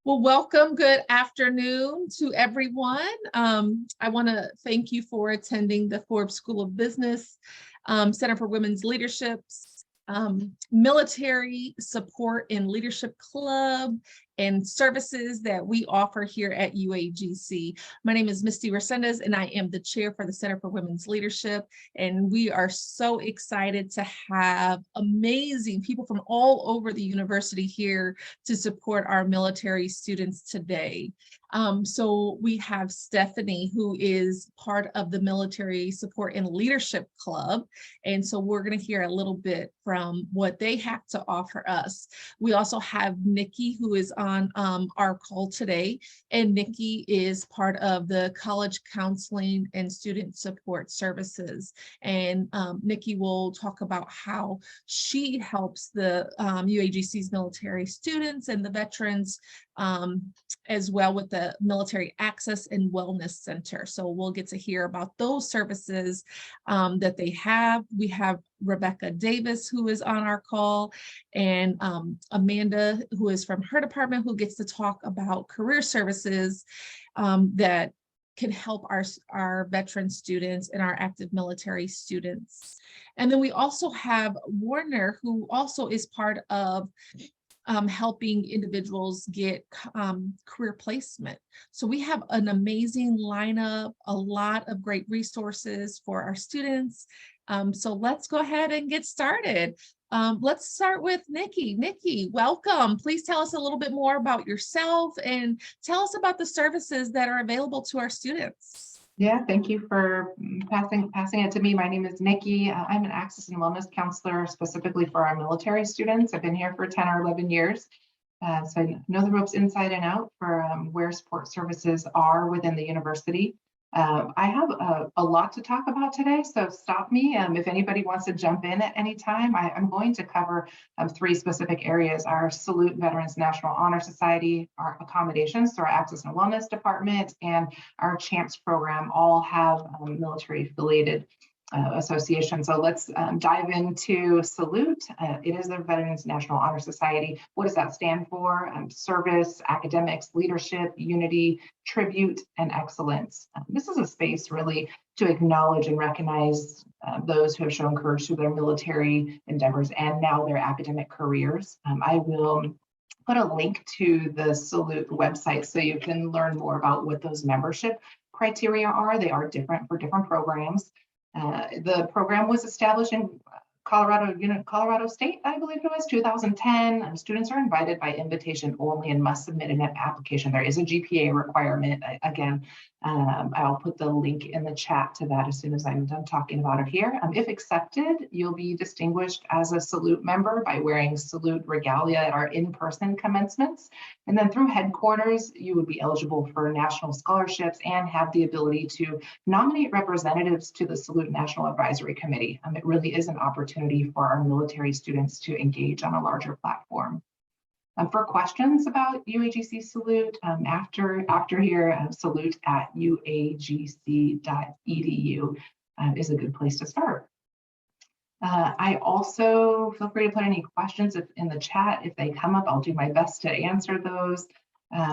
Well, welcome. Good afternoon to everyone. I want to thank you for attending the Forbes School of Business Center for Women's Leadership's Military Support and Leadership Club and services that we offer here at UAGC. My name is Misty Resendez, and I am the chair for the Center for Women's Leadership. And we are so excited to have amazing people from all over the university here to support our military students today. So we have Stephanie, who is part of the Military Support and Leadership Club. And so we're going to hear a little bit from what they have to offer us. We also have Nikki, who is on our call today. And Nikki is part of the College Counseling and Student Support Services. And Nikki will talk about how she helps the UAGC's military students and the veterans as well with the Military Access and Wellness Center. So we'll get to hear about those services that they have. We have Rebecca Davis, who is on our call, and Amanda, who is from her department, who gets to talk about career services that can help our veteran students and our active military students. And then we also have Warner, who also is part of helping individuals get career placement. So we have an amazing lineup, a lot of great resources for our students. So let's go ahead and get started. Let's start with Nikki. Nikki, welcome. Please tell us a little bit more about yourself and tell us about the services that are available to our students. Yeah, thank you for passing it to me. My name is Nikki. I'm an access and wellness counselor specifically for our military students. I've been here for 10 or 11 years. So I know the ropes inside and out for where support services are within the university. I have a lot to talk about today, so stop me if anybody wants to jump in at any time. I'm going to cover three specific areas: our Salute Veterans National Honor Society, our accommodations, so our Access and Wellness Department, and our CHAMPS program all have military affiliated association. So let's dive into Salute. It is the Veterans National Honor Society. What does that stand for? Service, academics, leadership, unity, tribute, and excellence. This is a space really to acknowledge and recognize those who have shown courage through their military endeavors and now their academic careers. I will put a link to the Salute website so you can learn more about what those membership criteria are. They are different for different programs. The program was established in Colorado State, I believe it was 2010. Students are invited by invitation only and must submit an application. There is a GPA requirement. Again, I'll put the link in the chat to that as soon as I'm done talking about it here. If accepted, you'll be distinguished as a Salute member by wearing Salute regalia at our in-person commencements. And then through headquarters, you would be eligible for national scholarships and have the ability to nominate representatives to the Salute National Advisory Committee. It really is an opportunity for our military students to engage on a larger platform. For questions about UAGC Salute, after here, salute at uagc.edu is a good place to start. I also feel free to put any questions in the chat. If they come up, I'll do my best to answer those.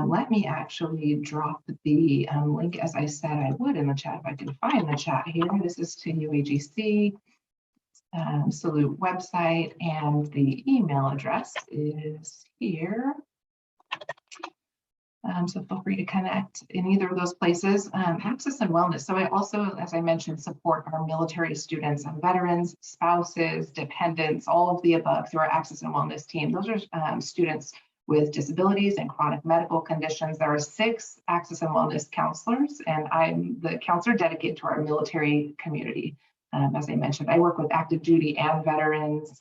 Let me actually drop the link as I said I would in the chat if I can find the chat here. This is to UAGC. Salute website, and the email address is here. So feel free to connect in either of those places. Access and wellness. So I also, as I mentioned, support our military students and veterans, spouses, dependents, all of the above through our access and wellness team. Those are students with disabilities and chronic medical conditions. There are 6 access and wellness counselors, and I'm the counselor dedicated to our military community. As I mentioned, I work with active duty and veterans,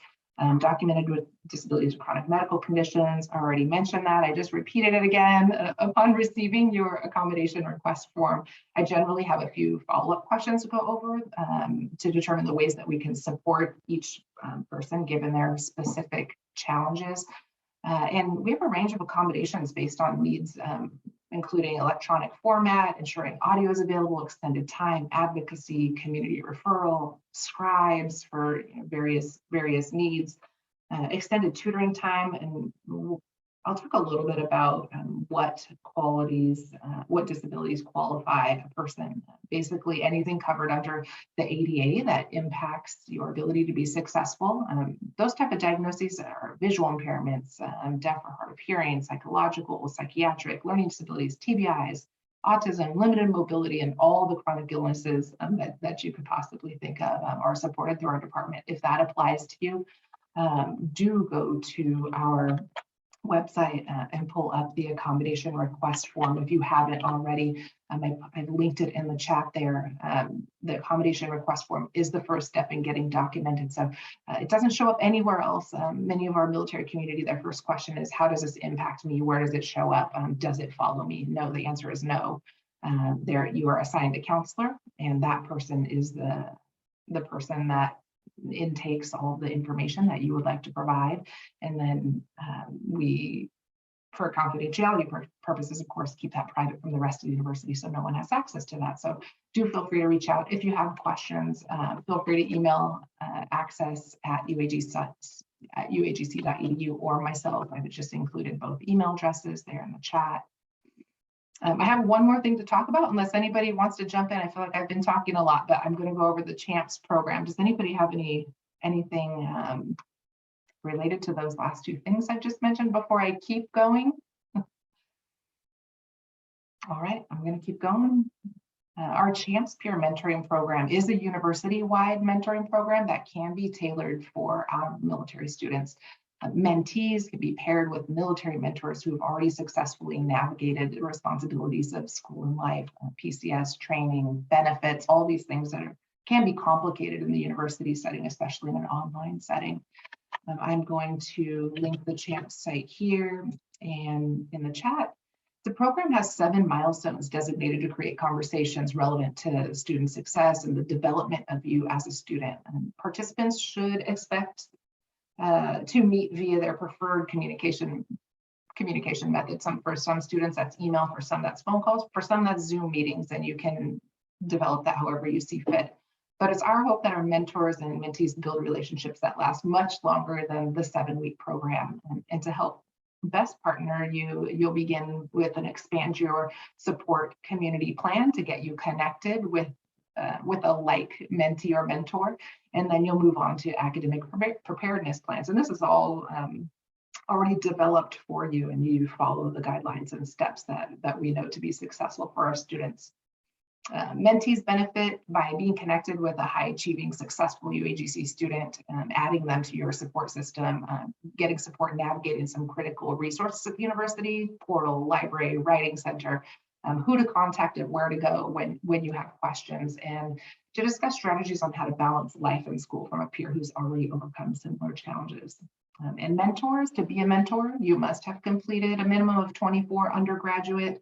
documented with disabilities and chronic medical conditions. I already mentioned that. I just repeated it again. Upon receiving your accommodation request form, I generally have a few follow-up questions to go over to determine the ways that we can support each person given their specific challenges. And we have a range of accommodations based on needs, including electronic format, ensuring audio is available, extended time, advocacy, community referral, scribes for various needs, extended tutoring time, and I'll talk a little bit about what qualities, what disabilities qualify a person. Basically, anything covered under the ADA that impacts your ability to be successful. Those type of diagnoses are visual impairments, deaf or hard of hearing, psychological, psychiatric, learning disabilities, TBIs, autism, limited mobility, and all the chronic illnesses that you could possibly think of are supported through our department. If that applies to you, do go to our website and pull up the accommodation request form if you haven't already. I've linked it in the chat there. The accommodation request form is the first step in getting documented. So it doesn't show up anywhere else. Many of our military community, their first question is, how does this impact me? Where does it show up? Does it follow me? No, the answer is no. There you are assigned a counselor, and that person is the person that intakes all of the information that you would like to provide. And then we, for confidentiality purposes, of course, keep that private from the rest of the university so no one has access to that. So do feel free to reach out. If you have questions, feel free to email access at uagc.edu or myself. I've just included both email addresses there in the chat. I have one more thing to talk about, unless anybody wants to jump in. I feel like I've been talking a lot, but I'm going to go over the CHAMPS program. Does anybody have anything related to those last two things I just mentioned before I keep going? All right, I'm going to keep going. Our CHAMPS peer mentoring program is a university-wide mentoring program that can be tailored for our military students. Mentees can be paired with military mentors who have already successfully navigated the responsibilities of school and life, PCS training, benefits, all these things that can be complicated in the university setting, especially in an online setting. I'm going to link the CHAMPS site here and in the chat. The program has 7 milestones designated to create conversations relevant to student success and the development of you as a student. Participants should expect to meet via their preferred communication method. For some students, that's email. For some, that's phone calls. For some, that's Zoom meetings, and you can develop that however you see fit. But it's our hope that our mentors and mentees build relationships that last much longer than the 7-week program. And to help best partner you, you'll begin with an expand your support community plan to get you connected with a like mentee or mentor, and then you'll move on to academic preparedness plans. And this is all already developed for you, and you follow the guidelines and steps that we know to be successful for our students. Mentees benefit by being connected with a high-achieving, successful UAGC student, adding them to your support system, getting support navigating some critical resources at the university, portal, library, writing center, who to contact and where to go when you have questions, and to discuss strategies on how to balance life and school from a peer who's already overcome similar challenges. And mentors, to be a mentor, you must have completed a minimum of 24 undergraduate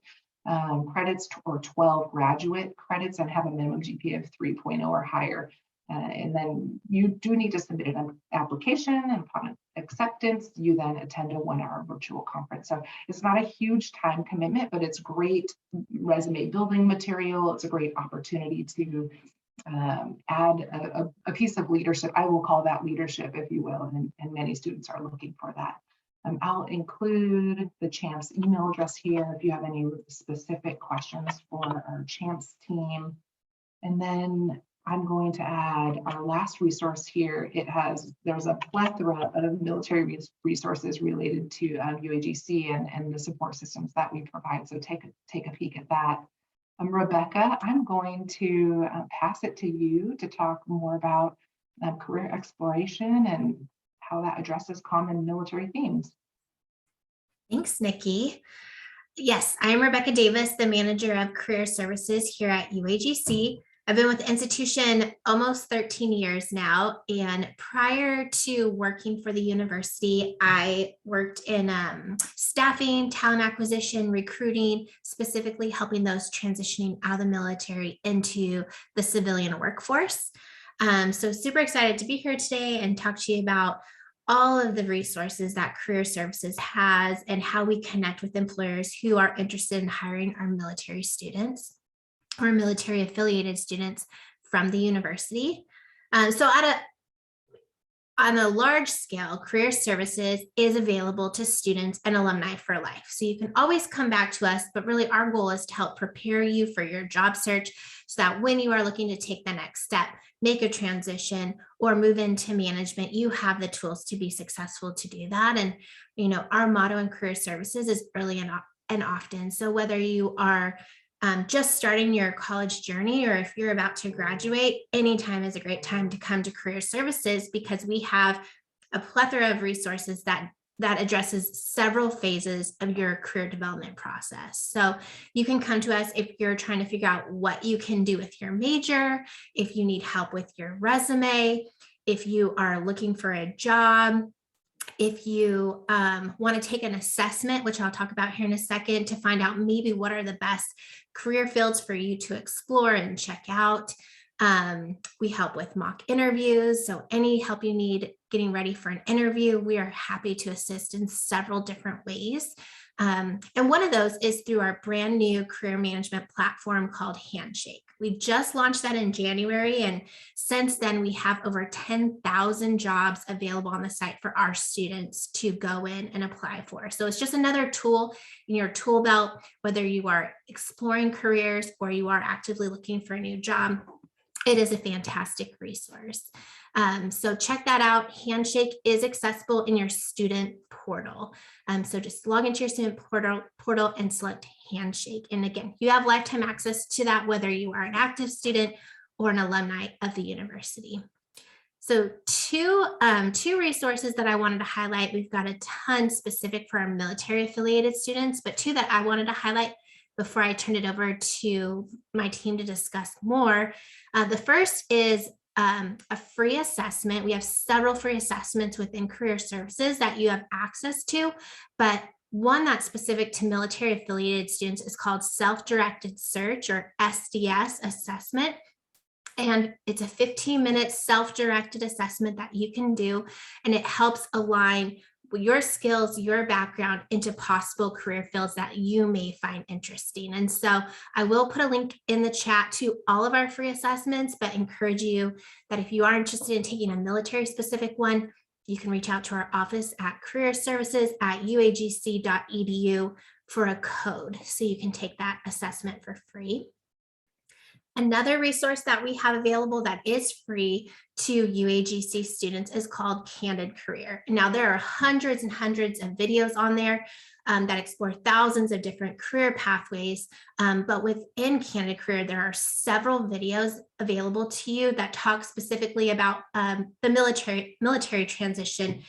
credits or 12 graduate credits and have a minimum GPA of 3.0 or higher. And then you do need to submit an application, and upon acceptance, you then attend a 1-hour virtual conference. So it's not a huge time commitment, but it's great resume building material. It's a great opportunity to add a piece of leadership. I will call that leadership, if you will, and many students are looking for that. I'll include the CHAMPS email address here if you have any specific questions for our CHAMPS team. And then I'm going to add our last resource here. There's a plethora of military resources related to UAGC and the support systems that we provide. So take a peek at that. Rebecca, I'm going to pass it to you to talk more about career exploration and how that addresses common military themes. Thanks, Nikki. Yes, I'm Rebecca Davis, the manager of career services here at UAGC. I've been with the institution almost 13 years now, and prior to working for the university, I worked in staffing, talent acquisition, recruiting, specifically helping those transitioning out of the military into the civilian workforce. So super excited to be here today and talk to you about all of the resources that career services has and how we connect with employers who are interested in hiring our military students or military affiliated students from the university. So on a large scale, career services is available to students and alumni for life. So you can always come back to us, but really our goal is to help prepare you for your job search so that when you are looking to take the next step, make a transition, or move into management, you have the tools to be successful to do that. And, our motto in career services is early and often. So whether you are just starting your college journey, or if you're about to graduate, anytime is a great time to come to career services, because we have a plethora of resources that addresses several phases of your career development process. So you can come to us if you're trying to figure out what you can do with your major, if you need help with your resume, if you are looking for a job, if you want to take an assessment, which I'll talk about here in a second, to find out maybe what are the best career fields for you to explore and check out. We help with mock interviews. So any help you need getting ready for an interview, we are happy to assist in several different ways. And one of those is through our brand new career management platform called Handshake. We just launched that in January, and since then we have over 10,000 jobs available on the site for our students to go in and apply for. So it's just another tool in your tool belt, whether you are exploring careers or you are actively looking for a new job. It is a fantastic resource. So check that out. Handshake is accessible in your student portal. So just log into your student portal and select Handshake. And again, you have lifetime access to that, whether you are an active student or an alumni of the university. So two resources that I wanted to highlight. We've got a ton specific for our military affiliated students, but two that I wanted to highlight before I turn it over to my team to discuss more. The first is a free assessment. We have several free assessments within career services that you have access to, but one that's specific to military affiliated students is called Self-Directed Search, or SDS assessment. And it's a 15-minute self-directed assessment that you can do, and it helps align your skills, your background into possible career fields that you may find interesting. And so I will put a link in the chat to all of our free assessments, but encourage you that if you are interested in taking a military specific one, you can reach out to our office at careerservices@uagc.edu for a code so you can take that assessment for free. Another resource that we have available that is free to UAGC students is called Candid Career. Now, there are hundreds and hundreds of videos on there that explore thousands of different career pathways. But within Candid Career, there are several videos available to you that talk specifically about the military transition,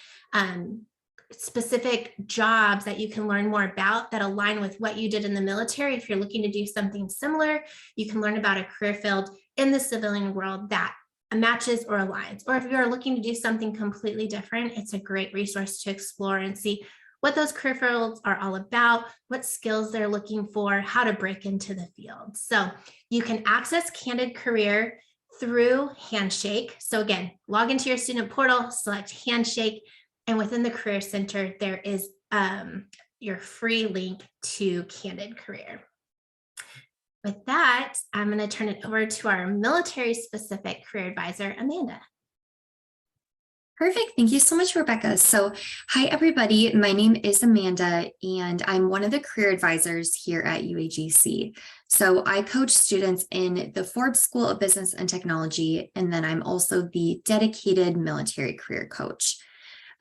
specific jobs that you can learn more about that align with what you did in the military. If you're looking to do something similar, you can learn about a career field in the civilian world that matches or aligns. Or if you're looking to do something completely different, it's a great resource to explore and see what those career fields are all about, what skills they're looking for, how to break into the field. So you can access Candid Career through Handshake. So again, log into your student portal, select Handshake, and within the Career Center, there is your free link to Candid Career. With that, I'm going to turn it over to our military-specific career advisor, Amanda. Perfect. Thank you so much, Rebecca. So hi, everybody. My name is Amanda, and I'm one of the career advisors here at UAGC. So I coach students in the Forbes School of Business and Technology, and then I'm also the dedicated military career coach.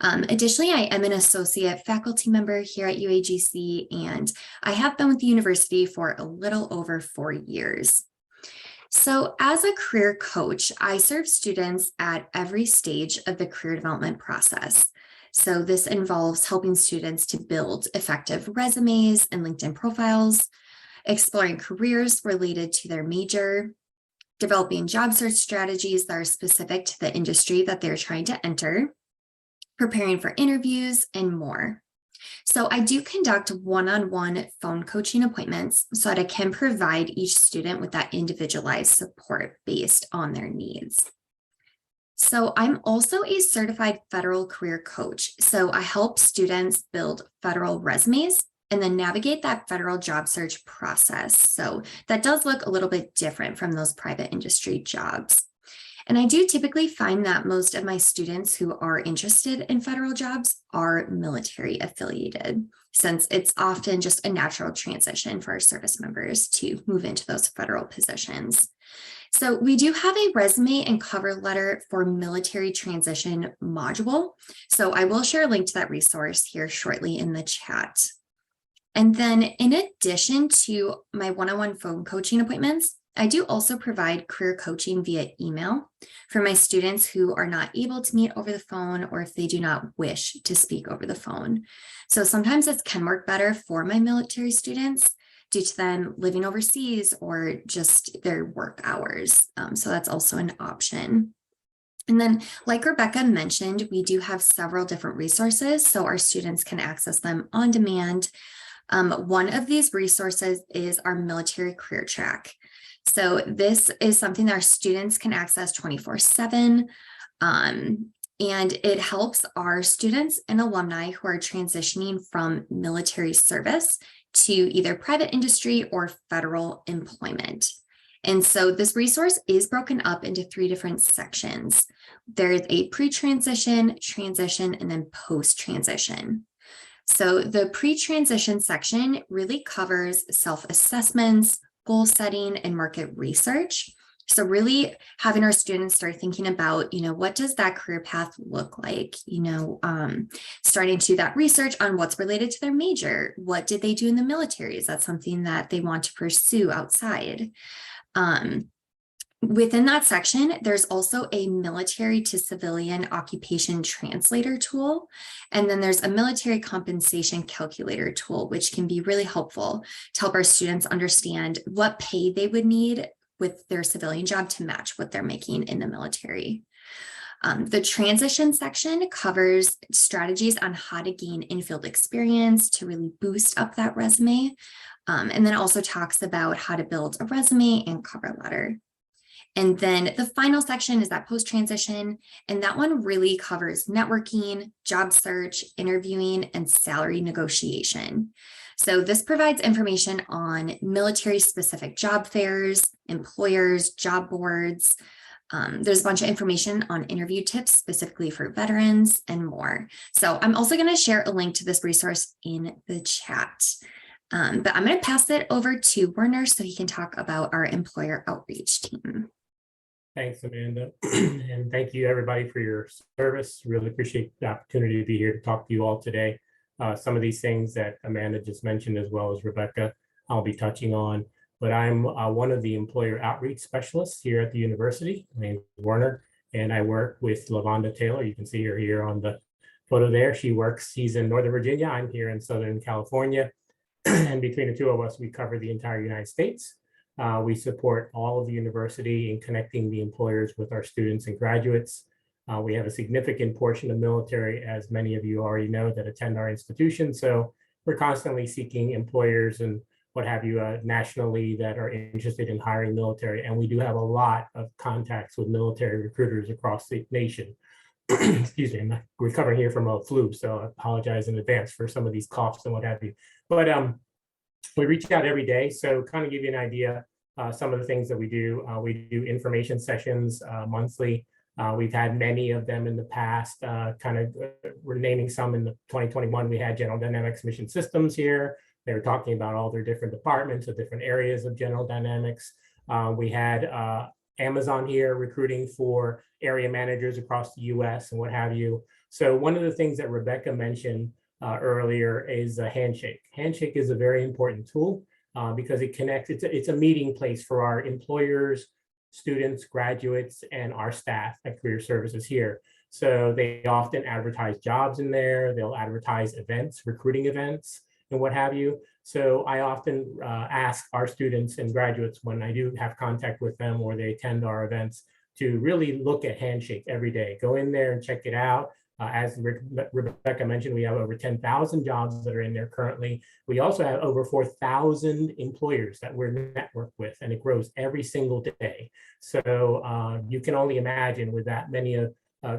Additionally, I am an associate faculty member here at UAGC, and I have been with the university for a little over 4 years. So as a career coach, I serve students at every stage of the career development process. So this involves helping students to build effective resumes and LinkedIn profiles, exploring careers related to their major, developing job search strategies that are specific to the industry that they're trying to enter, preparing for interviews, and more. So I do conduct one-on-one phone coaching appointments so that I can provide each student with that individualized support based on their needs. So I'm also a certified federal career coach. So I help students build federal resumes and then navigate that federal job search process. So that does look a little bit different from those private industry jobs. And I do typically find that most of my students who are interested in federal jobs are military affiliated, since it's often just a natural transition for our service members to move into those federal positions. So we do have a resume and cover letter for military transition module. So I will share a link to that resource here shortly in the chat. And then in addition to my one-on-one phone coaching appointments, I do also provide career coaching via email for my students who are not able to meet over the phone or if they do not wish to speak over the phone. So sometimes this can work better for my military students due to them living overseas or just their work hours. So that's also an option. And then, like Rebecca mentioned, we do have several different resources, so our students can access them on demand. One of these resources is our military career track. So this is something that our students can access 24/7. And it helps our students and alumni who are transitioning from military service to either private industry or federal employment. And so this resource is broken up into 3 different sections. There's a pre-transition, transition, and then post-transition. So the pre-transition section really covers self-assessments, goal setting, and market research. So really having our students start thinking about, what does that career path look like? Starting to do that research on what's related to their major. What did they do in the military? Is that something that they want to pursue outside? Within that section, there's also a military to civilian occupation translator tool. And then there's a military compensation calculator tool, which can be really helpful to help our students understand what pay they would need with their civilian job to match what they're making in the military. The transition section covers strategies on how to gain in-field experience to really boost up that resume. And then also talks about how to build a resume and cover letter. And then the final section is that post-transition, and that one really covers networking, job search, interviewing, and salary negotiation. So this provides information on military-specific job fairs, employers, job boards. There's a bunch of information on interview tips specifically for veterans and more. So I'm also going to share a link to this resource in the chat. But I'm going to pass it over to Werner so he can talk about our employer outreach team. Thanks, Amanda. And thank you everybody for your service. Really appreciate the opportunity to be here to talk to you all today. Some of these things that Amanda just mentioned, as well as Rebecca, I'll be touching on. But I'm one of the employer outreach specialists here at the university. My name is Werner, and I work with LaVonda Taylor. You can see her here on the photo there. She's in Northern Virginia. I'm here in Southern California. And between the two of us, we cover the entire United States. We support all of the university in connecting the employers with our students and graduates. We have a significant portion of military, as many of you already know, that attend our institution. So we're constantly seeking employers and what have you nationally that are interested in hiring military. And we do have a lot of contacts with military recruiters across the nation. Excuse me, I'm recovering here from a flu, so I apologize in advance for some of these coughs and what have you. But we reach out every day. So kind of give you an idea, some of the things that we do information sessions monthly. We've had many of them in the past, we're naming some in the 2021. We had General Dynamics Mission Systems here. They were talking about all their different departments or different areas of General Dynamics. We had Amazon here recruiting for area managers across the US and what have you. So one of the things that Rebecca mentioned earlier is a Handshake. Handshake is a very important tool because it connects, it's a meeting place for our employers, students, graduates, and our staff at Career Services here. So they often advertise jobs in there, they'll advertise events, recruiting events, and what have you. So I often ask our students and graduates when I do have contact with them or they attend our events to really look at Handshake every day. Go in there and check it out. As Rebecca mentioned, we have over 10,000 jobs that are in there currently. We also have over 4,000 employers that we're networked with, and it grows every single day. So you can only imagine with that many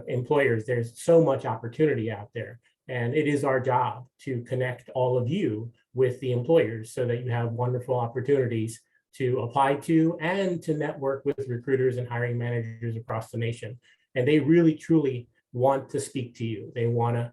employers, there's so much opportunity out there. And it is our job to connect all of you with the employers so that you have wonderful opportunities to apply to and to network with recruiters and hiring managers across the nation. And they really, truly want to speak to you. They want to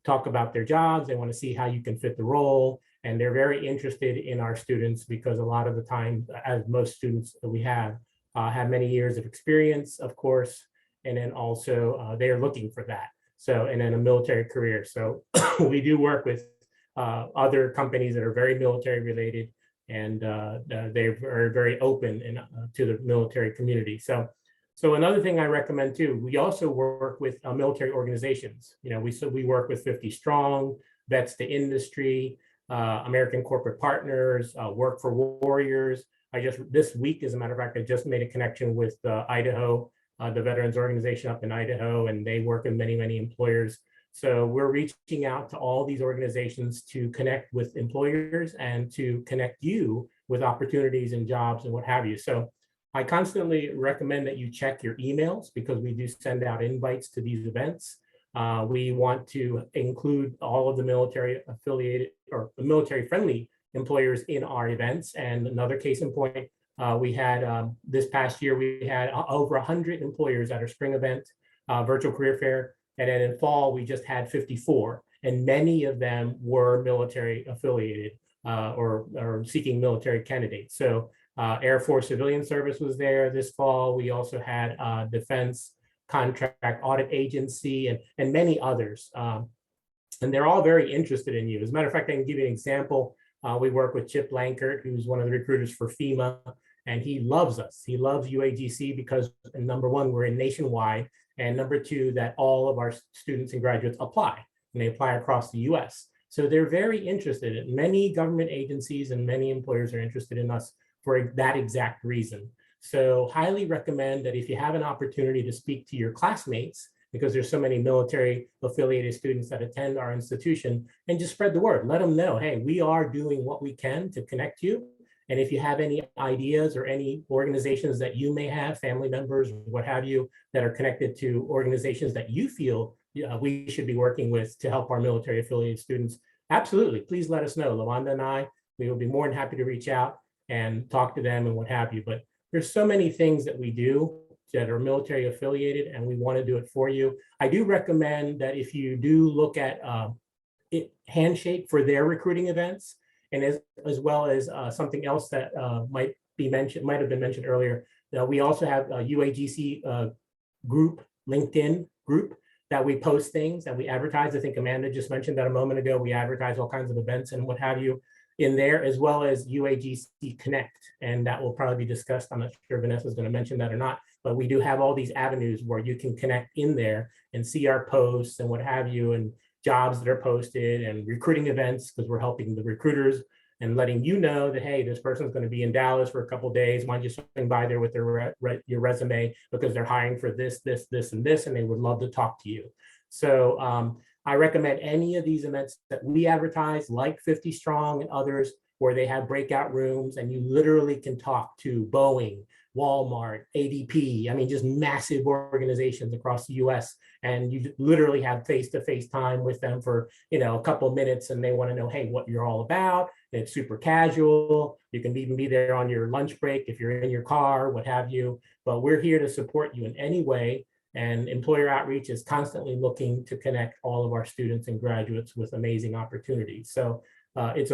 talk about their jobs. They want to see how you can fit the role. And they're very interested in our students because a lot of the time, as most students that we have many years of experience, of course, and then also they are looking for that. So, and then a military career. So we do work with other companies that are very military related, and they are very open to the military community. So another thing I recommend too, we also work with military organizations. You know, we work with 50 Strong, Vets to Industry, American Corporate Partners, Work for Warriors. This week, as a matter of fact, I just made a connection with Idaho, the veterans organization up in Idaho, and they work with many, many employers. So we're reaching out to all these organizations to connect with employers and to connect you with opportunities and jobs and what have you. So I constantly recommend that you check your emails because we do send out invites to these events. We want to include all of the military affiliated or military friendly employers in our events. And another case in point, we had this past year, we had over 100 employers at our spring event, virtual career fair. And then in fall, we just had 54. And many of them were military affiliated or seeking military candidates. So Air Force Civilian Service was there this fall. We also had Defense Contract Audit Agency and many others. And they're all very interested in you. As a matter of fact, I can give you an example. We work with Chip Lankert, who's one of the recruiters for FEMA, and he loves us. He loves UAGC because, number one, we're in nationwide, and number two, that all of our students and graduates apply, and they apply across the US. So they're very interested in many government agencies, and many employers are interested in us for that exact reason. So highly recommend that if you have an opportunity to speak to your classmates, because there's so many military affiliated students that attend our institution, and just spread the word. Let them know, hey, we are doing what we can to connect you. And if you have any ideas or any organizations that you may have, family members, what have you, that are connected to organizations that you feel we should be working with to help our military affiliated students, absolutely, please let us know. LaWanda and I, we will be more than happy to reach out and talk to them and what have you. But there's so many things that we do that are military affiliated, and we want to do it for you. I do recommend that if you do look at Handshake for their recruiting events, and as well as something else that might have been mentioned earlier, we also have a UAGC group, LinkedIn group, that we post things that we advertise. I think Amanda just mentioned that a moment ago. We advertise all kinds of events and what have you in there, as well as UAGC Connect. And that will probably be discussed. I'm not sure Vanessa is going to mention that or not, but we do have all these avenues where you can connect in there and see our posts and what have you, and jobs that are posted and recruiting events, because we're helping the recruiters and letting you know that, hey, this person's going to be in Dallas for a couple of days. Why don't you swing by there with your resume, because they're hiring for this, and this, and they would love to talk to you. So I recommend any of these events that we advertise, like 50 Strong and others, where they have breakout rooms and you literally can talk to Boeing, Walmart, ADP, I mean, just massive organizations across the US. And you literally have face-to-face time with them for, a couple of minutes, and they want to know, hey, what you're all about. It's super casual. You can even be there on your lunch break if you're in your car, what have you. But we're here to support you in any way. And employer outreach is constantly looking to connect all of our students and graduates with amazing opportunities. So it's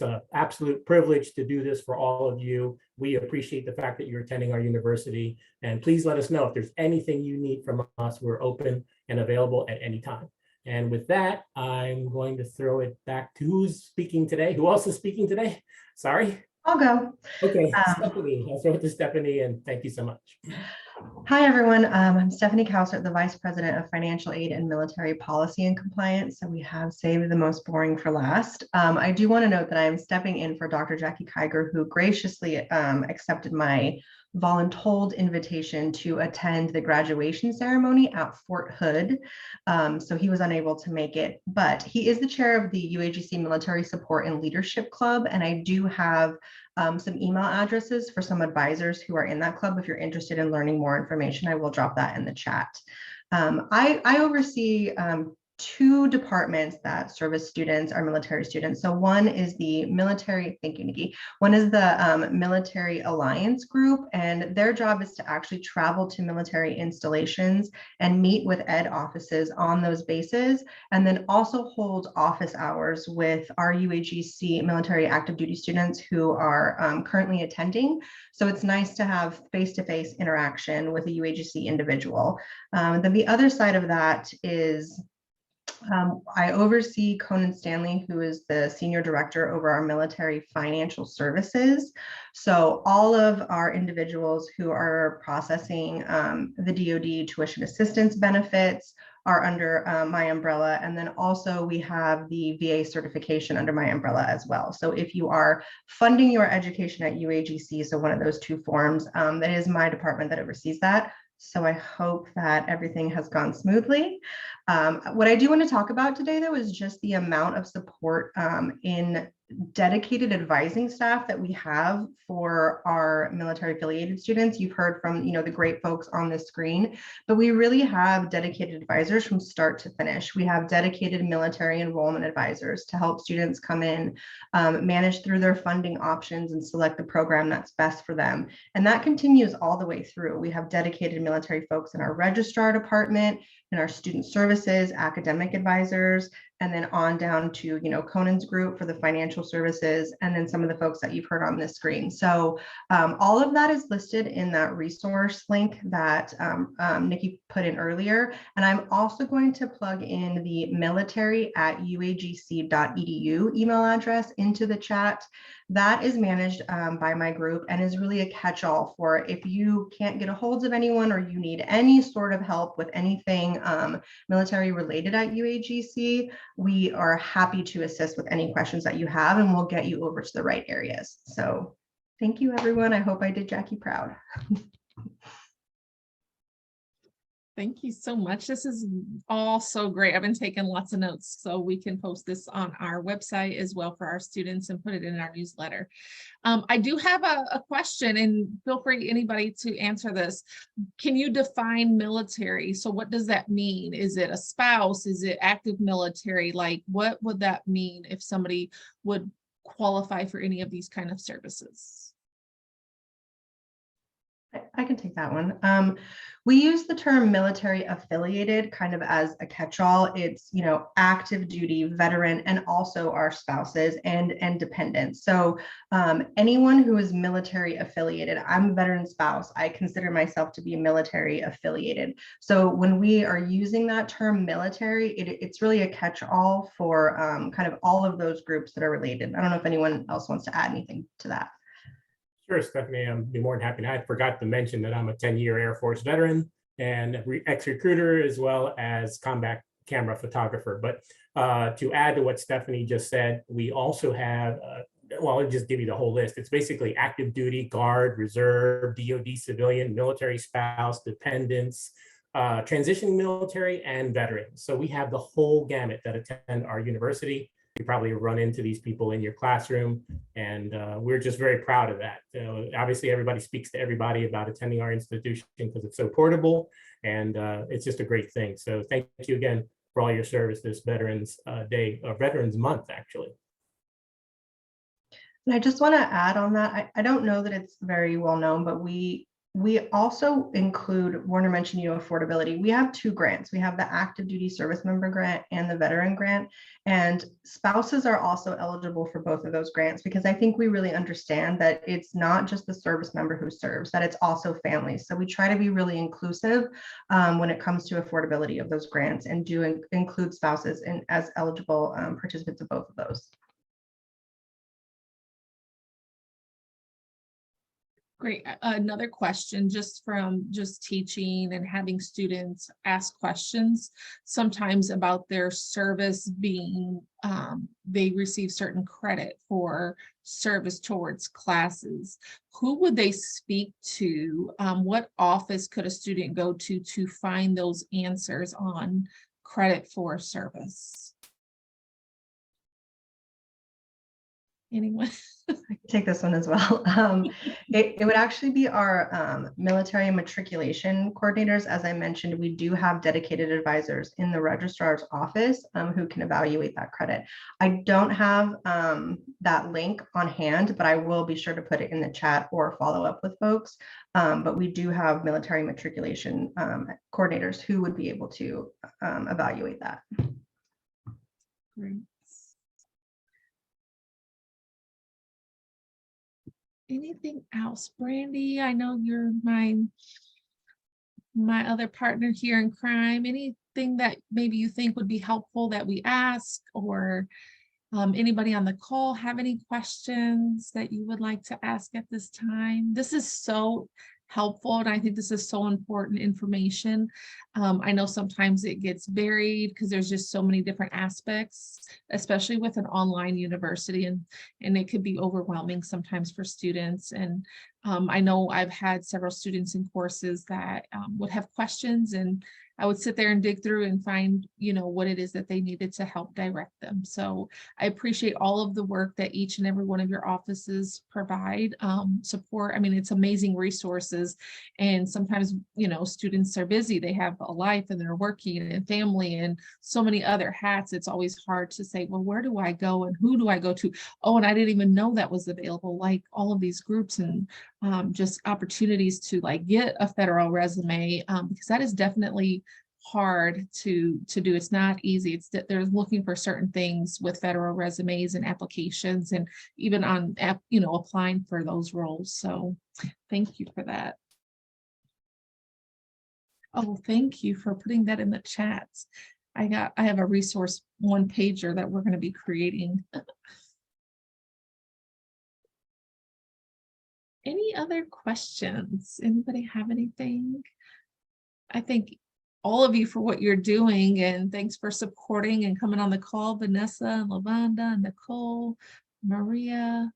an absolute privilege to do this for all of you. We appreciate the fact that you're attending our university, and please let us know if there's anything you need from us. We're open and available at any time. And with that, I'm going to throw it back to who's speaking today. Who else is speaking today? Sorry. I'll go. Okay, Stephanie. I'll throw it to Stephanie, and thank you so much. Hi, everyone. I'm Stephanie Kausert, the Vice President of Financial Aid and Military Policy and Compliance. So we have saved the most boring for last. I do want to note that I'm stepping in for Dr. Jackie Kiger, who graciously accepted my voluntold invitation to attend the graduation ceremony at Fort Hood. So he was unable to make it, but he is the chair of the UAGC Military Support and Leadership Club. And I do have some email addresses for some advisors who are in that club. If you're interested in learning more information, I will drop that in the chat. I oversee two departments that service students, our military students. So one is the military, thank you, Nikki. One is the Military Alliance Group, and their job is to actually travel to military installations and meet with ed offices on those bases, and then also hold office hours with our UAGC military active duty students who are currently attending. So it's nice to have face-to-face interaction with a UAGC individual. Then the other side of that is I oversee Conan Stanley, who is the senior director over our military financial services. So all of our individuals who are processing the DoD tuition assistance benefits are under my umbrella. And then also we have the VA certification under my umbrella as well. So if you are funding your education at UAGC, so one of those two forms, that is my department that oversees that. So I hope that everything has gone smoothly. What I do want to talk about today, though, is just the amount of support in dedicated advising staff that we have for our military affiliated students. You've heard from, the great folks on the screen, but we really have dedicated advisors from start to finish. We have dedicated military enrollment advisors to help students come in, manage through their funding options and select the program that's best for them. And that continues all the way through. We have dedicated military folks in our registrar department, in our student services, academic advisors, and then on down to, Conan's group for the financial services, and then some of the folks that you've heard on this screen. So all of that is listed in that resource link that Nikki put in earlier. And I'm also going to plug in the military@uagc.edu email address into the chat. That is managed by my group and is really a catch-all for if you can't get a hold of anyone or you need any sort of help with anything military related at UAGC. We are happy to assist with any questions that you have, and we'll get you over to the right areas. So thank you, everyone. I hope I did Jackie proud. Thank you so much. This is all so great. I've been taking lots of notes, so we can post this on our website as well for our students and put it in our newsletter. I do have a question, and feel free anybody to answer this. Can you define military? So what does that mean? Is it a spouse? Is it active military? Like, what would that mean if somebody would qualify for any of these kind of services? I can take that one. We use the term military affiliated kind of as a catch-all. It's, active duty, veteran, and also our spouses and dependents. So anyone who is military affiliated, I'm a veteran spouse, I consider myself to be military affiliated. So when we are using that term military, it's really a catch-all for kind of all of those groups that are related. I don't know if anyone else wants to add anything to that. Sure, Stephanie, I'd be more than happy. I forgot to mention that I'm a 10-year Air Force veteran and ex-recruiter as well as combat camera photographer. But to add to what Stephanie just said, we also have, I'll just give you the whole list. It's basically active duty, guard, reserve, DoD civilian, military spouse, dependents, transitioning military, and veterans. So we have the whole gamut that attend our university. You probably run into these people in your classroom, and we're just very proud of that. Obviously, everybody speaks to everybody about attending our institution because it's so portable, and it's just a great thing. So thank you again for all your service this Veterans Day, or Veterans Month, actually. And I just want to add on that. I don't know that it's very well known, but we also include, Warner mentioned, affordability. We have two grants. We have the active duty service member grant and the veteran grant, and spouses are also eligible for both of those grants, because I think we really understand that it's not just the service member who serves, that it's also families. So we try to be really inclusive when it comes to affordability of those grants, and do include spouses as eligible participants of both of those. Great. Another question, just from teaching and having students ask questions sometimes about their service being, they receive certain credit for service towards classes. Who would they speak to? What office could a student go to find those answers on credit for service? Anyone? Take this one as well. It would actually be our military matriculation coordinators. As I mentioned, we do have dedicated advisors in the registrar's office who can evaluate that credit. I don't have that link on hand, but I will be sure to put it in the chat or follow up with folks. But we do have military matriculation coordinators who would be able to evaluate that. Great. Anything else, Brandy? I know you're my other partner here in crime. Anything that maybe you think would be helpful that we ask, or anybody on the call have any questions that you would like to ask at this time? This is so helpful, and I think this is so important information. I know sometimes it gets buried because there's just so many different aspects, especially with an online university, and it could be overwhelming sometimes for students. And I know I've had several students in courses that would have questions, and I would sit there and dig through and find, what it is that they needed to help direct them. So I appreciate all of the work that each and every one of your offices provide, support. I mean, it's amazing resources. And sometimes, students are busy. They have a life and they're working and family and so many other hats. It's always hard to say, well, where do I go and who do I go to? Oh, and I didn't even know that was available, like all of these groups and just opportunities to get a federal resume, because that is definitely hard to do. It's not easy. It's that they're looking for certain things with federal resumes and applications, and even on applying for those roles. So thank you for that. Oh, thank you for putting that in the chat. I have a resource one pager that we're going to be creating. Any other questions? Anybody have anything? I thank all of you for what you're doing, and thanks for supporting and coming on the call. Vanessa and Lavanda and Nicole, Maria.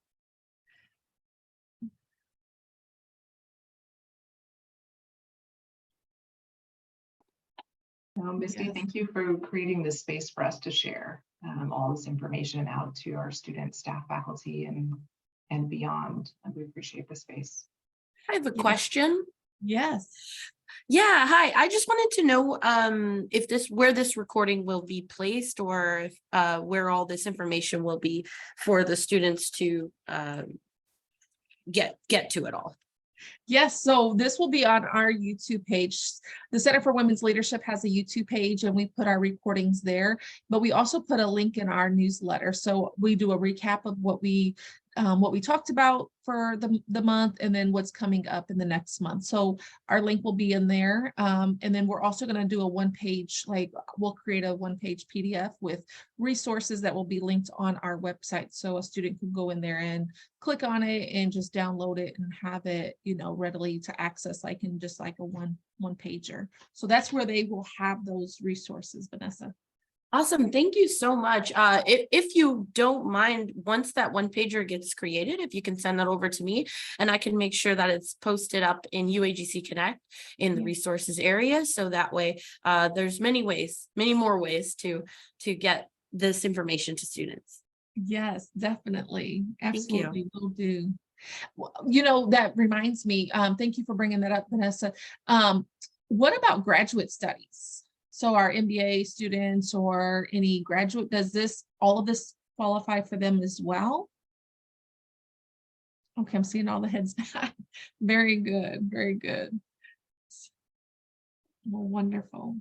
Misty, Yes. thank you for creating this space for us to share all this information out to our students, staff, faculty, and beyond. And we appreciate the space. I have a question. Yes. Yeah, hi. I just wanted to know if where this recording will be placed, or if, where all this information will be for the students to get to it all. Yes, so this will be on our YouTube page. The Center for Women's Leadership has a YouTube page, and we put our recordings there, but we also put a link in our newsletter. So we do a recap of what we talked about for the month, and then what's coming up in the next month. So our link will be in there. And then we're also going to do a one-page, we'll create a one-page PDF with resources that will be linked on our website. So a student can go in there and click on it and just download it and have it, readily to access, in just a one pager. So that's where they will have those resources, Vanessa. Awesome. Thank you so much. If you don't mind, once that one pager gets created, if you can send that over to me, and I can make sure that it's posted up in UAGC Connect in the resources area. So that way there's many more ways to get this information to students. Yes, definitely. Absolutely. Will do. Well, that reminds me, thank you for bringing that up, Vanessa. What about graduate studies? So our MBA students or any graduate, does all of this qualify for them as well? Okay, I'm seeing all the heads back. Very good, very good. Well, wonderful.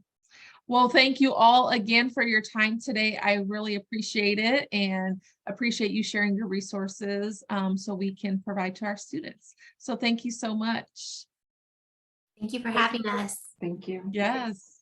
Well, thank you all again for your time today. I really appreciate it, and appreciate you sharing your resources so we can provide to our students. So thank you so much. Thank you for having us. Thank you. Yes.